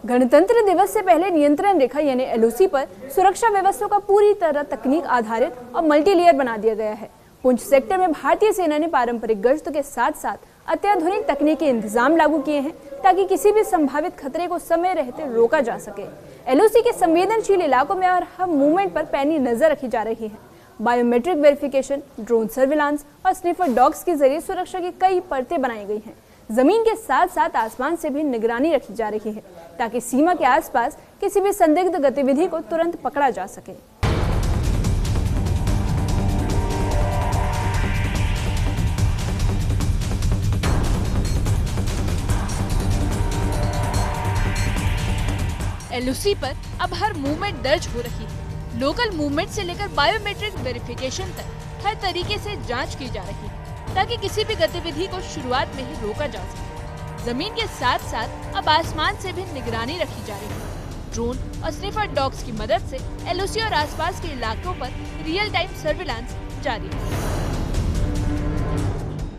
गणतंत्र दिवस से पहले नियंत्रण रेखा यानी एलओसी पर सुरक्षा व्यवस्था का पूरी तरह तकनीक आधारित और मल्टीलेयर बना दिया गया है। पुंछ सेक्टर में भारतीय सेना ने पारंपरिक गश्त के साथ साथ अत्याधुनिक तकनीकी इंतजाम लागू किए हैं ताकि किसी भी संभावित खतरे को समय रहते रोका जा सके। एलओसी के संवेदनशील इलाकों में और हर मूवमेंट पर पैनी नजर रखी जा रही है। बायोमेट्रिक वेरिफिकेशन, ड्रोन सर्विलांस और स्निफर डॉग्स के जरिए सुरक्षा की कई परतें बनाई गई हैं। जमीन के साथ साथ आसमान से भी निगरानी रखी जा रही है ताकि सीमा के आसपास किसी भी संदिग्ध गतिविधि को तुरंत पकड़ा जा सके। एलओसी पर अब हर मूवमेंट दर्ज हो रही है। लोकल मूवमेंट से लेकर बायोमेट्रिक वेरिफिकेशन तक हर तरीके से जांच की जा रही है ताकि किसी भी गतिविधि को शुरुआत में ही रोका जा सके। जमीन के साथ साथ अब आसमान से भी निगरानी रखी जा रही है। ड्रोन और स्निफर डॉग्स की मदद से एलओसी और आसपास के इलाकों पर रियल टाइम सर्विलांस जारी है।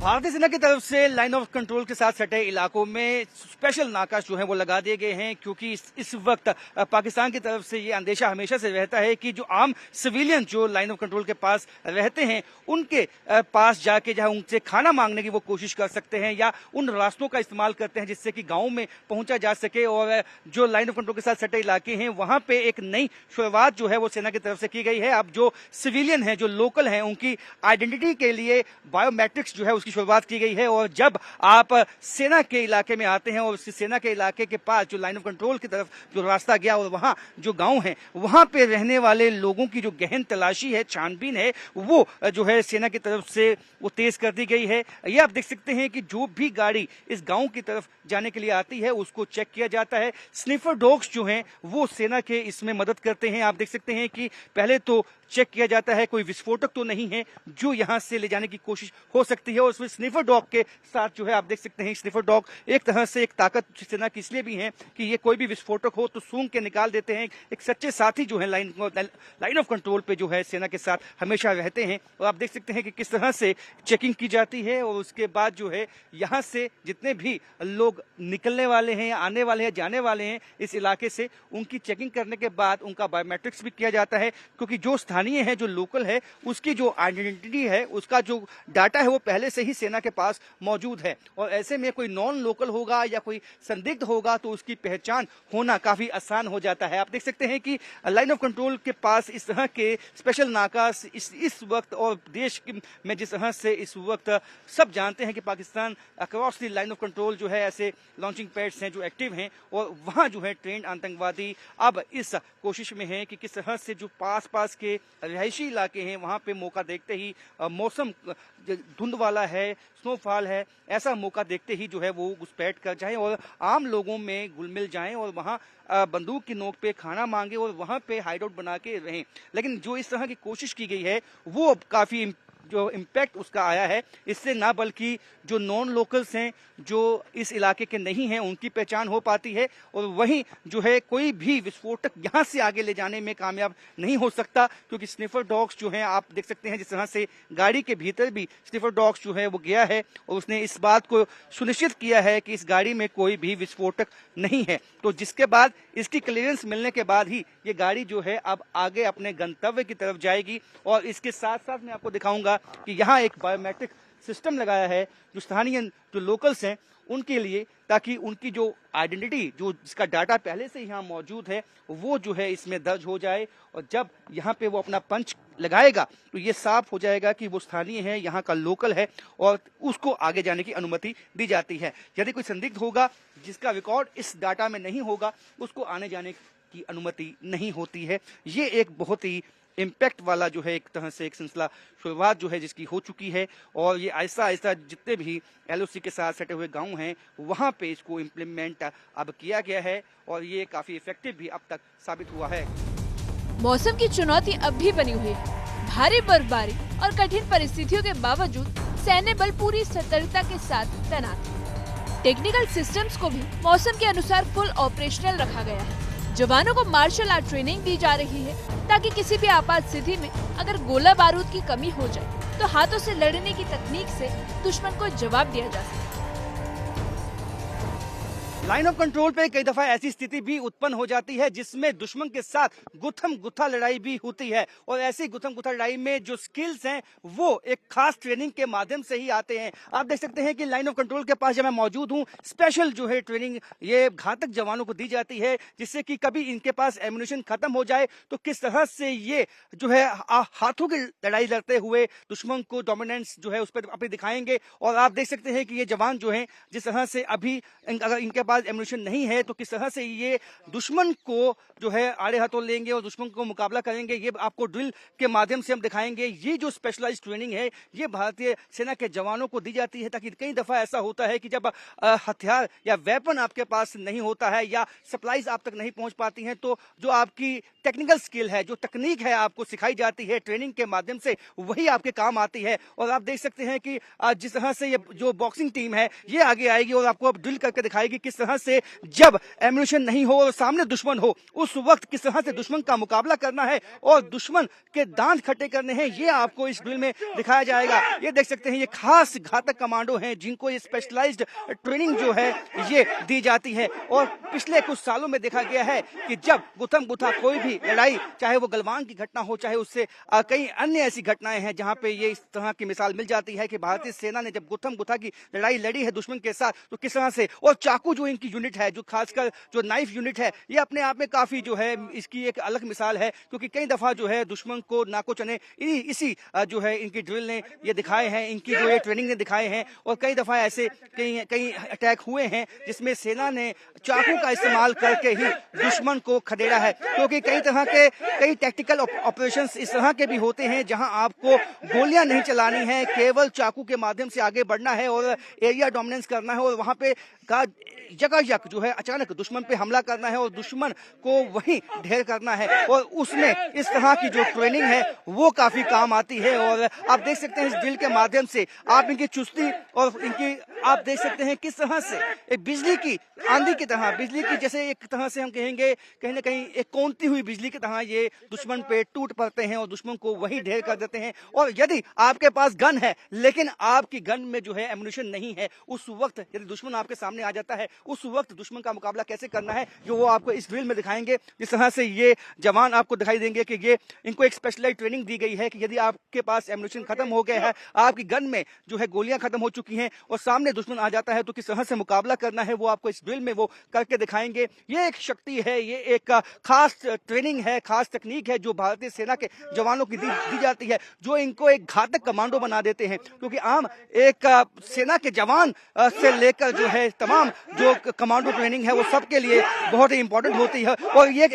भारतीय सेना की तरफ से लाइन ऑफ कंट्रोल के साथ सटे इलाकों में स्पेशल नाका जो है वो लगा दिए गए हैं, क्योंकि इस वक्त पाकिस्तान की तरफ से ये अंदेशा हमेशा से रहता है कि जो आम सिविलियन जो लाइन ऑफ कंट्रोल के पास रहते हैं उनके पास जाके जहां उनसे खाना मांगने की वो कोशिश कर सकते हैं या उन रास्तों का इस्तेमाल करते हैं जिससे कि गाँव में पहुंचा जा सके। और जो लाइन ऑफ कंट्रोल के साथ सटे इलाके हैं वहां पे एक नई शुरुआत जो है वो सेना की तरफ से की गई है। अब जो सिविलियन है, जो लोकल है, उनकी आइडेंटिटी के लिए बायोमेट्रिक्स जो है उसकी शुरुआत की गई है। और जब आप सेना के इलाके में आते हैं और उस सेना के इलाके के पास जो लाइन ऑफ कंट्रोल की तरफ जो रास्ता गया और वहां जो गांव है वहां पे रहने वाले लोगों की जो गहन तलाशी है, छानबीन है, वो जो है सेना की तरफ से वो तेज कर दी गई है। ये आप देख सकते हैं कि जो भी गाड़ी इस गांव की तरफ जाने के लिए आती है उसको चेक किया जाता है। स्निफर डॉग्स जो हैं वो सेना के इसमें मदद करते हैं। आप देख सकते हैं कि पहले तो चेक किया जाता है कोई विस्फोटक तो नहीं है जो यहां से ले जाने की कोशिश हो सकती है। और उसमें स्निफर डॉग के साथ जो है आप देख सकते हैं स्निफर डॉग एक तरह से एक ताकत सेना की इसलिए भी है कि ये कोई भी विस्फोटक हो तो सूंघ के निकाल देते हैं। एक सच्चे साथी जो है लाइन ऑफ कंट्रोल पे जो है सेना के साथ हमेशा रहते हैं। और आप देख सकते हैं कि किस तरह से चेकिंग की जाती है और उसके बाद जो है यहाँ से जितने भी लोग निकलने वाले हैं, आने वाले हैं, जाने वाले हैं इस इलाके से, उनकी चेकिंग करने के बाद उनका बायोमेट्रिक्स भी किया जाता है, क्योंकि जो स्थानीय है, जो लोकल है, उसकी जो आइडेंटिटी है, उसका जो डाटा है वो पहले से ही सेना के पास मौजूद है। और ऐसे में कोई नॉन लोकल होगा या कोई संदिग्ध होगा तो उसकी पहचान होना काफी आसान हो जाता है। आप देख सकते हैं कि लाइन ऑफ कंट्रोल के पास इस तरह के स्पेशल नाका इस वक्त और देश में जिस तरह से इस वक्त सब जानते हैं कि Pakistan across the line of control जो है ऐसे लॉन्चिंग पैड्स हैं जो एक्टिव हैं और वहां जो है ट्रेंड आतंकवादी अब इस कोशिश में है कि किस तरह से जो पास के रिहायशी इलाके हैं वहां पे मौका देखते ही मौसम धुंध वाला है, स्नोफॉल है, ऐसा मौका देखते ही जो है वो घुसपैठ कर जाएं और आम लोगों में घुल मिल जाएं और वहां बंदूक की नोक पे खाना मांगे और वहां पे हाइड आउट बना के रहें। लेकिन जो इस तरह की कोशिश की गई है वो अब काफी जो इम्पैक्ट उसका आया है इससे ना बल्कि जो नॉन लोकल्स हैं, जो इस इलाके के नहीं हैं, उनकी पहचान हो पाती है और वहीं जो है कोई भी विस्फोटक यहाँ से आगे ले जाने में कामयाब नहीं हो सकता, क्योंकि स्निफर डॉग्स जो हैं आप देख सकते हैं जिस तरह से गाड़ी के भीतर भी स्निफर डॉग्स जो है वो गया है और उसने इस बात को सुनिश्चित किया है कि इस गाड़ी में कोई भी विस्फोटक नहीं है। तो जिसके बाद इसकी क्लियरेंस मिलने के बाद ही ये गाड़ी जो है अब आगे अपने गंतव्य की तरफ जाएगी। और इसके साथ साथ मैं आपको दिखाऊंगा कि यहाँ एक बायोमेट्रिक सिस्टम लगाया है जो स्थानीय जो लोकल्स हैं उनके लिए, ताकि उनकी जो आइडेंटिटी, जो जिसका डाटा पहले से यहाँ मौजूद है, वो जो है इसमें दर्ज हो जाए। और जब यहाँ पे वो अपना पंच लगाएगा तो ये साफ हो जाएगा कि वो स्थानीय है, यहाँ का लोकल है और उसको आगे जाने की अनुमति दी जाती है। यदि कोई संदिग्ध होगा जिसका रिकॉर्ड इस डाटा में नहीं होगा, उसको आने जाने की अनुमति नहीं होती है। ये एक बहुत ही इम्पैक्ट वाला जो है एक तरह से एक सिलसिला शुरुआत जो है जिसकी हो चुकी है और ये ऐसा ऐसा जितने भी एलओसी के साथ सटे हुए गांव हैं वहां पे इसको इम्प्लीमेंट अब किया गया है और ये काफी इफेक्टिव भी अब तक साबित हुआ है। मौसम की चुनौती अब भी बनी हुई है। भारी बर्फबारी और कठिन परिस्थितियों के बावजूद सैन्य बल पूरी सतर्कता के साथ तैनात है। टेक्निकल सिस्टम्स को भी मौसम के अनुसार फुल ऑपरेशनल रखा गया है। जवानों को मार्शल आर्ट ट्रेनिंग दी जा रही है ताकि किसी भी आपात स्थिति में अगर गोला बारूद की कमी हो जाए तो हाथों से लड़ने की तकनीक से दुश्मन को जवाब दिया जा सके। लाइन ऑफ कंट्रोल पे कई दफा ऐसी स्थिति भी उत्पन्न हो जाती है जिसमें दुश्मन के साथ गुत्थम गुत्था लड़ाई भी होती है, और ऐसी गुत्थम गुत्था लड़ाई में जो स्किल्स हैं वो एक खास ट्रेनिंग के माध्यम से ही आते हैं। आप देख सकते हैं कि लाइन ऑफ कंट्रोल के पास जब मैं मौजूद हूं, स्पेशल जो है ट्रेनिंग ये घातक जवानों को दी जाती है, जिससे कि कभी इनके पास एम्युनिशन खत्म हो जाए तो किस तरह से ये जो है हाथों की लड़ाई लड़ते हुए दुश्मन को डोमिनेंस जो है उस पर अपनी दिखाएंगे। और आप देख सकते हैं कि ये जवान जो है जिस तरह से अभी अगर इनके पास एम्युनिशन नहीं है तो किस तरह से ये दुश्मन को जो है आड़े हाथों लेंगे और दुश्मन को मुकाबला करेंगे, ये आपको ड्रिल के माध्यम से हम दिखाएंगे। ये जो स्पेशलाइज्ड ट्रेनिंग है ये भारतीय सेना के जवानों को दी जाती है, ताकि कई दफा ऐसा होता है कि जब हथियार या वेपन आपके पास नहीं होता है या सप्लाईज आप तक नहीं पहुंच पाती हैं, तो जो आपकी टेक्निकल स्किल है, जो तकनीक है आपको सिखाई जाती है ट्रेनिंग के माध्यम से, वही आपके काम आती है। और आप देख सकते हैं कि जिस तरह से ये जो बॉक्सिंग टीम है ये आगे आएगी और आपको अब ड्रिल करके दिखाएगी किस तरह से जब एम्युनिशन नहीं हो और सामने दुश्मन हो उस वक्त किस तरह से दुश्मन का मुकाबला करना है और दुश्मन के दांत खट्टे करने हैं, ये आपको इस ड्रिल में दिखाया जाएगा। ये देख सकते हैं ये खास घातक कमांडो हैं जिनको ये स्पेशलाइज्ड ट्रेनिंग जो है ये दी जाती है। और पिछले कुछ सालों में देखा गया है कि जब गुत्थम गुत्था कोई भी लड़ाई, चाहे वो गलवान की घटना हो, चाहे उससे कई अन्य ऐसी घटनाएं हैं जहां पे ये इस तरह की मिसाल मिल जाती है कि भारतीय सेना ने जब गुत्थम गुत्था की लड़ाई लड़ी है दुश्मन के साथ तो किस तरह से, और चाकू जो इनकी यूनिट है, जो खासकर जो नाइफ यूनिट है, ये अपने आप में काफी जो है इसकी एक अलग मिसाल है, क्योंकि कई दफा जो है दुश्मन को नाको चने इसी जो है इनकी ड्रिल ने ये दिखाए हैं, इनकी जो है ट्रेनिंग ने दिखाए हैं। और कई दफा ऐसे कई अटैक हुए हैं जिसमें सेना ने चाकू का इस्तेमाल करके ही दुश्मन को खदेड़ा है, क्योंकि कई तरह के कई टैक्टिकल ऑपरेशंस इस तरह के भी होते हैं जहां आपको गोलियां नहीं चलानी है, केवल चाकू के माध्यम से आगे बढ़ना है और एरिया डोमिनेंस करना है और वहां पे का जगह जो है अचानक दुश्मन पे हमला करना है और दुश्मन को वहीं ढेर करना है। और उसमें इस तरह की जो ट्रेनिंग है वो काफी काम आती है। और आप देख सकते हैं इस ड्रिल के माध्यम से आप इनकी चुस्ती और इनकी आप देख सकते हैं किस तरह से एक बिजली की आंधी की तरह, बिजली की जैसे एक तरह से हम कहेंगे कहीं ना कहीं एक कौनती हुई बिजली की तरह ये दुश्मन पे टूट पड़ते हैं और दुश्मन को वहीं ढेर कर देते हैं। और यदि आपके पास गन है लेकिन आपकी गन में जो है एम्युनिशन नहीं है, उस वक्त यदि दुश्मन आपके सामने आ जाता है, उस वक्त दुश्मन का मुकाबला कैसे करना है जो वो आपको इस ड्रिल में दिखाएंगे। जिस तरह से ये जवान आपको दिखाई देंगे कि ये इनको एक स्पेशलाइज्ड ट्रेनिंग दी गई है कि यदि आपके पास एम्युनिशन खत्म हो गया है, आपकी गन में जो है गोलियां खत्म हो चुकी हैं और सामने दुश्मन आ जाता है, तो किस तरह से मुकाबला करना है वो आपको इस ड्रिल में वो करके दिखाएंगे। ये एक शक्ति है, ये एक खास ट्रेनिंग है, खास तकनीक है जो भारतीय सेना के जवानों की दी जाती है, जो इनको एक घातक कमांडो बना देते हैं। क्योंकि आम एक सेना के जवान से लेकर जो है तमाम जो कमांडो ट्रेनिंग है वो सबके लिए बहुत ही इंपॉर्टेंट होती है, और ये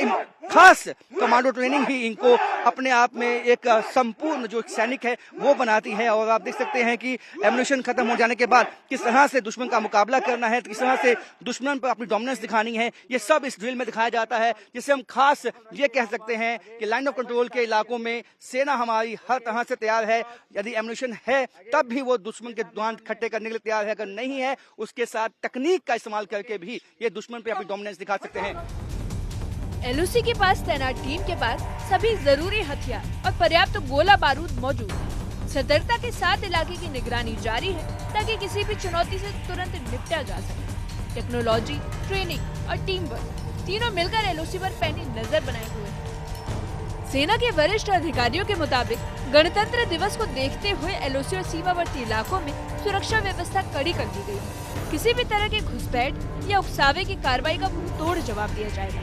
खास कमांडो ट्रेनिंग ही इनको अपने आप में एक संपूर्ण जो सैनिक है वो बनाती है। और आप देख सकते हैं कि एम्युनिशन खत्म हो जाने के बाद किस तरह से दुश्मन का मुकाबला करना है, किस तरह से दुश्मन पर अपनी डोमिनेंस दिखानी है, ये सब इस ड्रिल में दिखाया जाता है। जिससे हम खास ये कह सकते हैं कि लाइन ऑफ कंट्रोल के इलाकों में सेना हमारी हर तरह से तैयार है। यदि एम्युनिशन है तब भी वो दुश्मन के दांत खट्टे करने के लिए तैयार है, अगर नहीं है उसके साथ तकनीक का इस्तेमाल करके भी ये दुश्मन पे अपनी डोमिनेंस दिखा सकते हैं। एलओसी के पास तैनात टीम के पास सभी जरूरी हथियार और पर्याप्त गोला बारूद मौजूद है। सतर्कता के साथ इलाके की निगरानी जारी है ताकि किसी भी चुनौती से तुरंत निपटा जा सके। टेक्नोलॉजी, ट्रेनिंग और टीम वर्क तीनों मिलकर एलओसी पर पैनी नजर बनाए हुए हैं। सेना के वरिष्ठ अधिकारियों के मुताबिक गणतंत्र दिवस को देखते हुए एलओसी और सीमावर्ती इलाकों में सुरक्षा व्यवस्था कड़ी कर दी गई है। किसी भी तरह के घुसपैठ या उकसावे की कार्रवाई का मुंह तोड़ जवाब दिया जाएगा।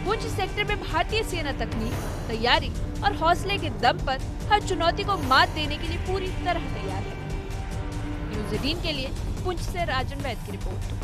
पुंछ सेक्टर में भारतीय सेना तकनीक, तैयारी और हौसले के दम पर हर चुनौती को मात देने के लिए पूरी तरह तैयार है। न्यूज़ 18 के लिए पुंछ से राजन वैद की रिपोर्ट।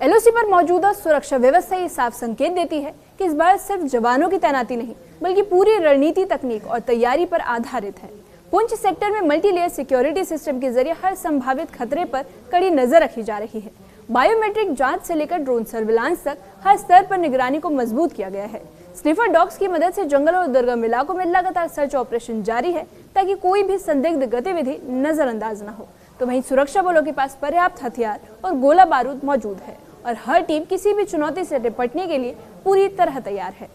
एलओसी पर मौजूदा सुरक्षा व्यवस्था ये साफ संकेत देती है कि इस बार सिर्फ जवानों की तैनाती नहीं बल्कि पूरी रणनीति, तकनीक और तैयारी पर आधारित है। पुंछ सेक्टर में मल्टी लेयर सिक्योरिटी सिस्टम के जरिए हर संभावित खतरे पर कड़ी नजर रखी जा रही है। बायोमेट्रिक जांच से लेकर ड्रोन सर्विलांस तक हर स्तर पर निगरानी को मजबूत किया गया है। स्निफर डॉग्स की मदद से जंगल और दुर्गम इलाकों में लगातार सर्च ऑपरेशन जारी है ताकि कोई भी संदिग्ध गतिविधि नजरअंदाज न हो। तो वहीं सुरक्षा बलों के पास पर्याप्त हथियार और गोला बारूद मौजूद है और हर टीम किसी भी चुनौती से निपटने के लिए पूरी तरह तैयार है।